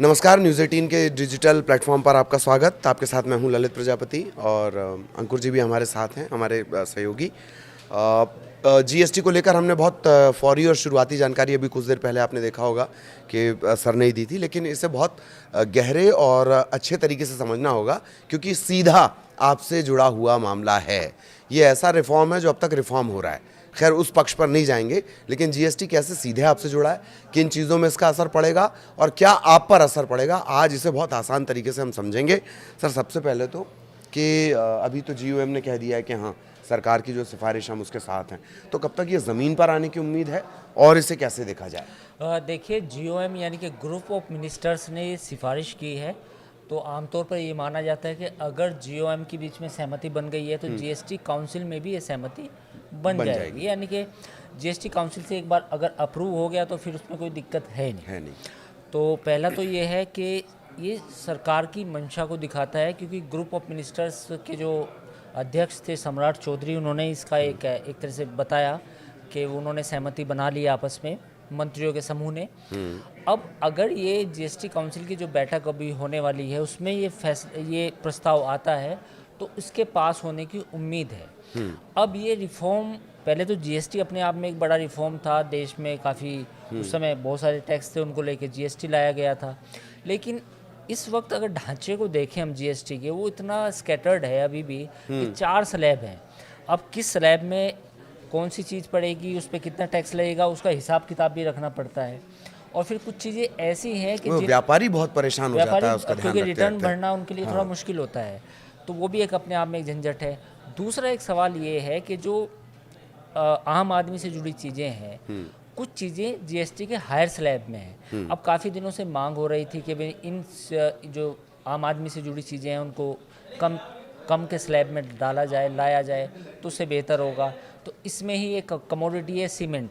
नमस्कार, न्यूज़ 18 के digital platform पर आपका स्वागत। आपके साथ मैं हूं ललित प्रजापति और अंकुर जी भी हमारे साथ हैं, हमारे सहयोगी। जीएसटी को लेकर हमने बहुत फौरी और शुरुआती जानकारी अभी कुछ देर पहले आपने देखा होगा कि सर ने ही दी थी, लेकिन इसे बहुत गहरे और अच्छे तरीके से समझना होगा क्योंकि सीधा आपसे जुड़ा हुआ मामला है। ये ऐसा रिफॉर्म है जो अब तक रिफॉर्म हो रहा है। खैर उस पक्ष पर नहीं जाएंगे, लेकिन जीएसटी कैसे सीधे आपसे जुड़ा है, किन चीज़ों में इसका असर पड़ेगा और क्या आप पर असर पड़ेगा, आज इसे बहुत आसान तरीके से हम समझेंगे। सर सबसे पहले तो कि अभी तो जीओएम ने कह दिया है कि हाँ सरकार की जो सिफारिश हम उसके साथ हैं, तो कब तक ये ज़मीन पर आने की उम्मीद है और इसे कैसे देखा जाए? देखिए, जीओएम यानी कि ग्रुप ऑफ मिनिस्टर्स ने ये सिफारिश की है। तो आमतौर पर ये माना जाता है कि अगर जीओएम के बीच में सहमति बन गई है तो जीएसटी काउंसिल में भी ये सहमति बन जाएगी। यानी कि जीएसटी काउंसिल से एक बार अगर अप्रूव हो गया तो फिर उसमें कोई दिक्कत है नहीं। तो पहला तो ये है कि ये सरकार की मंशा को दिखाता है, क्योंकि ग्रुप ऑफ मिनिस्टर्स के जो अध्यक्ष थे सम्राट चौधरी, उन्होंने इसका एक तरह से बताया कि उन्होंने सहमति बना ली आपस में मंत्रियों के समूह ने। अब अगर ये जीएसटी काउंसिल की जो बैठक अभी होने वाली है उसमें ये प्रस्ताव आता है तो इसके पास होने की उम्मीद है। अब ये रिफॉर्म, पहले तो जीएसटी अपने आप में एक बड़ा रिफॉर्म था, देश में काफ़ी उस समय बहुत सारे टैक्स थे, उनको लेके जीएसटी लाया गया था। लेकिन इस वक्त अगर ढांचे को देखें हम जीएसटी के, वो इतना स्कैटर्ड है अभी भी कि 4 स्लैब हैं। अब किस स्लैब में कौन सी चीज़ पड़ेगी, उस पर कितना टैक्स लगेगा, उसका हिसाब किताब भी रखना पड़ता है। और फिर कुछ चीज़ें ऐसी हैं कि व्यापारी बहुत परेशान हो जाता है उसका ध्यान क्योंकि रखते रिटर्न भरना उनके लिए थोड़ा मुश्किल होता है, तो वो भी एक अपने आप में एक झंझट है। दूसरा एक सवाल ये है कि जो आम आदमी से जुड़ी चीज़ें हैं, कुछ चीज़ें जीएसटी के हायर स्लैब में हैं। अब काफ़ी दिनों से मांग हो रही थी कि भाई इन जो आम आदमी से जुड़ी चीज़ें हैं उनको कम के स्लैब में डाला जाए, लाया जाए तो उससे बेहतर होगा। तो इसमें ही एक कमोडिटी है सीमेंट।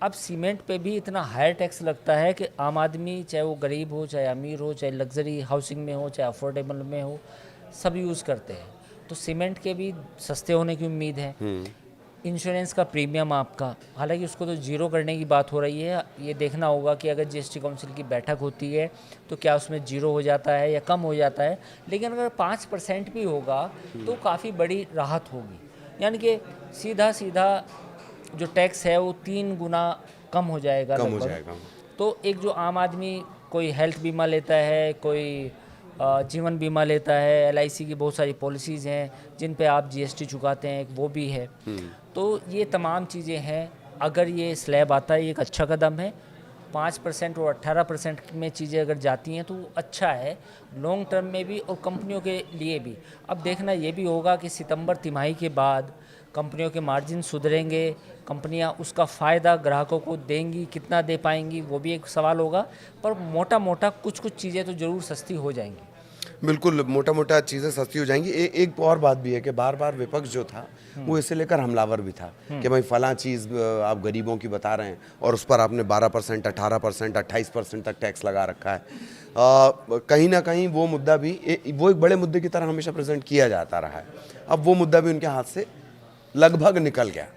अब सीमेंट पे भी इतना हायर टैक्स लगता है कि आम आदमी, चाहे वो गरीब हो, चाहे अमीर हो, चाहे लग्जरी हाउसिंग में हो, चाहे अफोर्डेबल में हो, सब यूज़ करते हैं। तो सीमेंट के भी सस्ते होने की उम्मीद है। इंश्योरेंस का प्रीमियम आपका, हालांकि उसको तो जीरो करने की बात हो रही है। ये देखना होगा कि अगर जीएसटी काउंसिल की बैठक होती है तो क्या उसमें जीरो हो जाता है या कम हो जाता है। लेकिन अगर 5% भी होगा तो काफ़ी बड़ी राहत होगी। यानी कि सीधा जो टैक्स है वो 3 गुना कम हो जाएगा लगभग। तो एक जो आम आदमी कोई हेल्थ बीमा लेता है, कोई जीवन बीमा लेता है, एलआईसी की बहुत सारी पॉलिसीज़ हैं जिन पे आप जीएसटी चुकाते हैं, वो भी है। तो ये तमाम चीज़ें हैं। अगर ये स्लैब आता है, ये एक अच्छा कदम है। 5% और 18% में चीज़ें अगर जाती हैं तो वो अच्छा है लॉन्ग टर्म में भी और कंपनियों के लिए भी। अब देखना ये भी होगा कि सितंबर तिमाही के बाद कंपनियों के मार्जिन सुधरेंगे, कंपनियां उसका फ़ायदा ग्राहकों को देंगी, कितना दे पाएंगी वो भी एक सवाल होगा। पर मोटा मोटा कुछ चीज़ें तो ज़रूर सस्ती हो जाएंगी। बिल्कुल, मोटा चीज़ें सस्ती हो जाएंगी। एक और बात भी है कि बार बार विपक्ष जो था वो इसे लेकर हमलावर भी था कि भाई फलां चीज़ आप गरीबों की बता रहे हैं और उस पर आपने 12%, 18%, 28% तक टैक्स लगा रखा है। कहीं ना कहीं वो मुद्दा भी वो एक बड़े मुद्दे की तरह हमेशा प्रेजेंट किया जाता रहा है। अब वो मुद्दा भी उनके हाथ से लगभग निकल गया।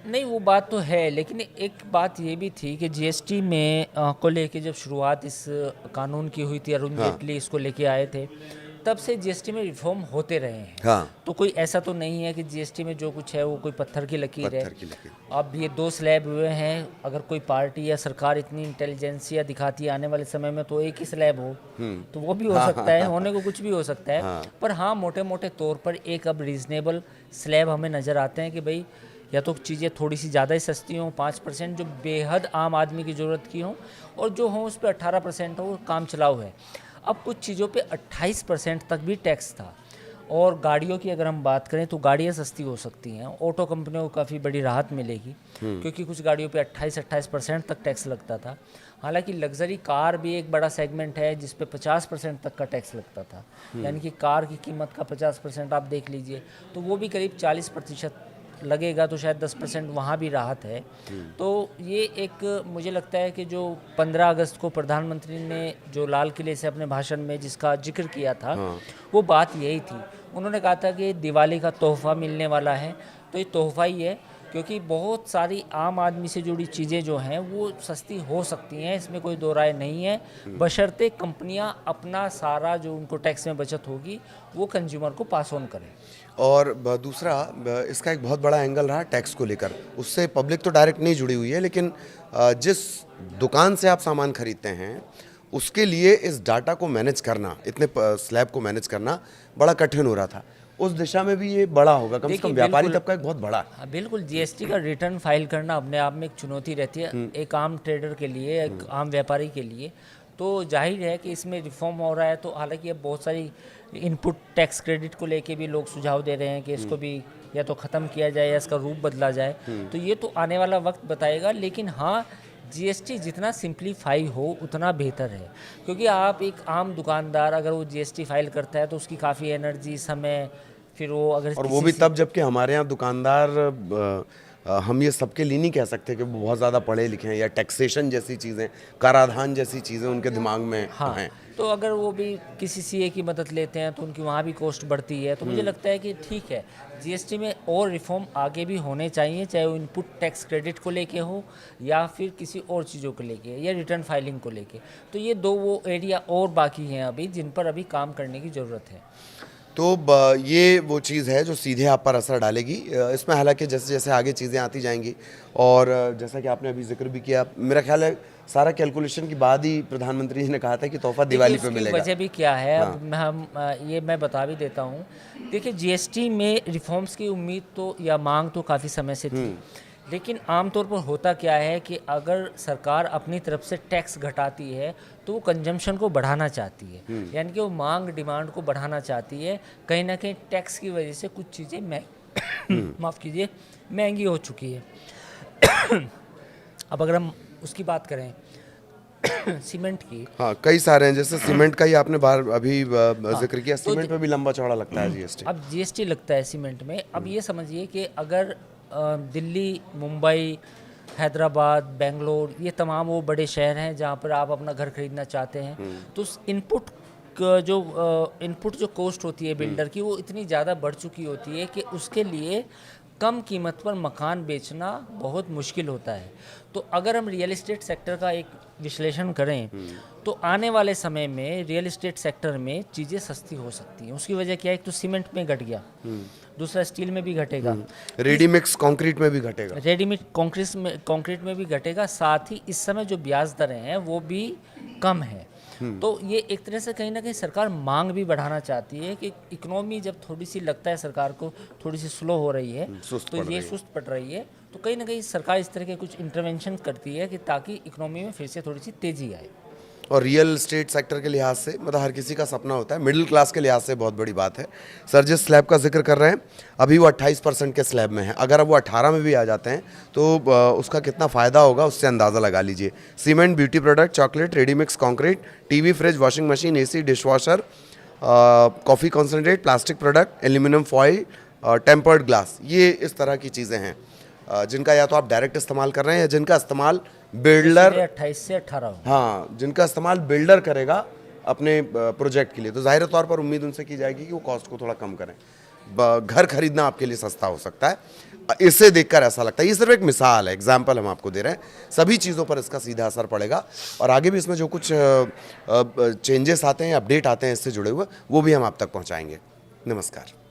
नहीं, वो बात तो है, लेकिन एक बात ये भी थी कि जीएसटी में को लेके जब शुरुआत इस कानून की हुई थी, अरुण जेटली इसको लेके आए थे, तब से जीएसटी में रिफॉर्म होते रहे हैं। तो कोई ऐसा तो नहीं है कि जीएसटी में जो कुछ है वो कोई पत्थर की लकीर है। अब ये 2 स्लैब हुए हैं, अगर कोई पार्टी या सरकार इतनी इंटेलिजेंसिया दिखाती है आने वाले समय में तो एक ही स्लैब हो तो वो भी हो सकता है, होने को कुछ भी हो सकता है। पर हाँ, मोटे मोटे तौर पर एक अब रीजनेबल स्लैब हमें नज़र आते हैं कि भाई या तो चीज़ें थोड़ी सी ज़्यादा ही सस्ती हों, 5% जो बेहद आम आदमी की ज़रूरत की हों, और जो हों उस पर 18% हो, काम चलाऊ है। अब कुछ चीज़ों पे 28% तक भी टैक्स था। और गाड़ियों की अगर हम बात करें तो गाड़ियाँ सस्ती हो सकती हैं, ऑटो कंपनियों को काफ़ी बड़ी राहत मिलेगी क्योंकि कुछ गाड़ियों पे 28% तक टैक्स लगता था। हालांकि लग्जरी कार भी एक बड़ा सेगमेंट है जिस पे 50% तक का टैक्स लगता था। यानी कि कार की कीमत का 50% आप देख लीजिए, तो वो भी करीब 40% लगेगा, तो शायद 10% वहाँ भी राहत है। तो ये एक मुझे लगता है कि जो 15 अगस्त को प्रधानमंत्री ने जो लाल किले से अपने भाषण में जिसका जिक्र किया था, वो बात यही थी। उन्होंने कहा था कि दिवाली का तोहफा मिलने वाला है, तो ये तोहफा ही है। क्योंकि बहुत सारी आम आदमी से जुड़ी चीज़ें जो हैं वो सस्ती हो सकती हैं, इसमें कोई दो राय नहीं है, बशर्ते कंपनियां अपना सारा जो उनको टैक्स में बचत होगी वो कंज्यूमर को पास ऑन करें। और दूसरा इसका एक बहुत बड़ा एंगल रहा टैक्स को लेकर, उससे पब्लिक तो डायरेक्ट नहीं जुड़ी हुई है, लेकिन जिस दुकान से आप सामान खरीदते हैं उसके लिए इस डाटा को मैनेज करना, इतने स्लैब को मैनेज करना बड़ा कठिन हो रहा था। उस दिशा में भी ये बड़ा होगा, कम से कम व्यापारी तबका एक बहुत बड़ा। हाँ, बिल्कुल। जीएसटी का रिटर्न फाइल करना अपने आप में एक चुनौती रहती है एक आम ट्रेडर के लिए, एक आम व्यापारी के लिए। तो जाहिर है कि इसमें रिफॉर्म हो रहा है, तो हालांकि अब बहुत सारी इनपुट टैक्स क्रेडिट को लेके भी लोग सुझाव दे रहे हैं कि इसको भी या तो ख़त्म किया जाए या इसका रूप बदला जाए। तो ये तो आने वाला वक्त बताएगा, लेकिन हाँ, जीएसटी जितना सिंप्लीफाई हो उतना बेहतर है, क्योंकि आप एक आम दुकानदार अगर वो जीएसटी फाइल करता है तो उसकी काफ़ी एनर्जी, समय, फिर वो अगर और वो भी तब जबकि हमारे यहाँ दुकानदार हम ये सबके लिए नहीं कह सकते कि वो बहुत ज़्यादा पढ़े लिखे हैं, या टैक्सेशन जैसी चीज़ें, कराधान जैसी चीज़ें उनके दिमाग में हैं। तो अगर वो भी किसी सीए की मदद लेते हैं तो उनकी वहाँ भी कॉस्ट बढ़ती है। तो मुझे लगता है कि ठीक है, जीएसटी में और रिफॉर्म आगे भी होने चाहिए, चाहे वो इनपुट टैक्स क्रेडिट को लेके हो या फिर किसी और चीज़ों को लेके या रिटर्न फाइलिंग को लेके। तो ये दो वो एरिया और बाकी हैं अभी जिन पर अभी काम करने की ज़रूरत है। तो ये वो चीज़ है जो सीधे आप पर असर डालेगी। इसमें हालांकि जैसे जैसे आगे चीज़ें आती जाएंगी, और जैसा कि आपने अभी जिक्र भी किया, मेरा ख्याल है सारा कैलकुलेशन के बाद ही प्रधानमंत्री जी ने कहा था कि तोहफा दिवाली पे मिलेगा। वजह भी क्या है, अब मैं बता भी देता हूँ। देखिए, जीएसटी में रिफॉर्म्स की उम्मीद तो या मांग तो काफ़ी समय से थी, लेकिन आमतौर पर होता क्या है कि अगर सरकार अपनी तरफ से टैक्स घटाती है तो वो कंजम्पशन को बढ़ाना चाहती है, यानी कि वो मांग, डिमांड को बढ़ाना चाहती है। कहीं ना कहीं टैक्स की वजह से कुछ चीज़ें माफ़ कीजिए, महंगी हो चुकी है। अब अगर हम उसकी बात करें सीमेंट की, हाँ, कई सारे हैं, जैसे सीमेंट का ही आपने अभी जिक्र किया, सीमेंट पे भी लंबा चौड़ा लगता है जीएसटी। अब जीएसटी लगता है सीमेंट में। अब ये समझिए कि अगर दिल्ली, मुंबई, हैदराबाद, बेंगलोर, ये तमाम वो बड़े शहर हैं जहाँ पर आप अपना घर खरीदना चाहते हैं, तो इनपुट जो कॉस्ट होती है बिल्डर की, वो इतनी ज़्यादा बढ़ चुकी होती है कि उसके लिए कम कीमत पर मकान बेचना बहुत मुश्किल होता है। तो अगर हम रियल एस्टेट सेक्टर का एक विश्लेषण करें तो आने वाले समय में रियल एस्टेट सेक्टर में चीज़ें सस्ती हो सकती हैं। उसकी वजह क्या है? एक तो सीमेंट में घट गया, दूसरा स्टील में भी घटेगा, रेडी मिक्स कंक्रीट में भी घटेगा, कंक्रीट में भी घटेगा। साथ ही इस समय जो ब्याज दरें हैं वो भी कम है। तो ये एक तरह से कहीं ना कहीं सरकार मांग भी बढ़ाना चाहती है कि इकोनॉमी जब थोड़ी सी लगता है सरकार को थोड़ी सी स्लो हो रही है, तो ये सुस्त पड़ रही है, तो कहीं ना कहीं सरकार इस तरह के कुछ इंटरवेंशन करती है कि ताकि इकोनॉमी में फिर से थोड़ी सी तेज़ी आए। और रियल एस्टेट सेक्टर के लिहाज से, मतलब हर किसी का सपना होता है, मिडिल क्लास के लिहाज से बहुत बड़ी बात है। सर जिस स्लैब का जिक्र कर रहे हैं, अभी वो 28% के स्लैब में है, अगर अब वो 18 में भी आ जाते हैं तो उसका कितना फ़ायदा होगा उससे अंदाज़ा लगा लीजिए। Cement, beauty product, chocolate, ready mix concrete, TV, fridge, washing machine, AC, dishwasher, coffee concentrate, plastic product, aluminium foil, tempered glass, ये इस तरह की चीज़ें हैं जिनका या तो आप डायरेक्ट इस्तेमाल कर रहे हैं या जिनका इस्तेमाल बिल्डर 28 से 18, हाँ, जिनका इस्तेमाल बिल्डर करेगा अपने प्रोजेक्ट के लिए, तो जाहिर तौर पर उम्मीद उनसे की जाएगी कि वो कॉस्ट को थोड़ा कम करें। घर खरीदना आपके लिए सस्ता हो सकता है, इसे देखकर ऐसा लगता है। ये सिर्फ एक मिसाल है, एग्जाम्पल हम आपको दे रहे हैं। सभी चीज़ों पर इसका सीधा असर पड़ेगा, और आगे भी इसमें जो कुछ चेंजेस आते हैं, अपडेट आते हैं इससे जुड़े हुए, वो भी हम आप तक पहुँचाएंगे। नमस्कार।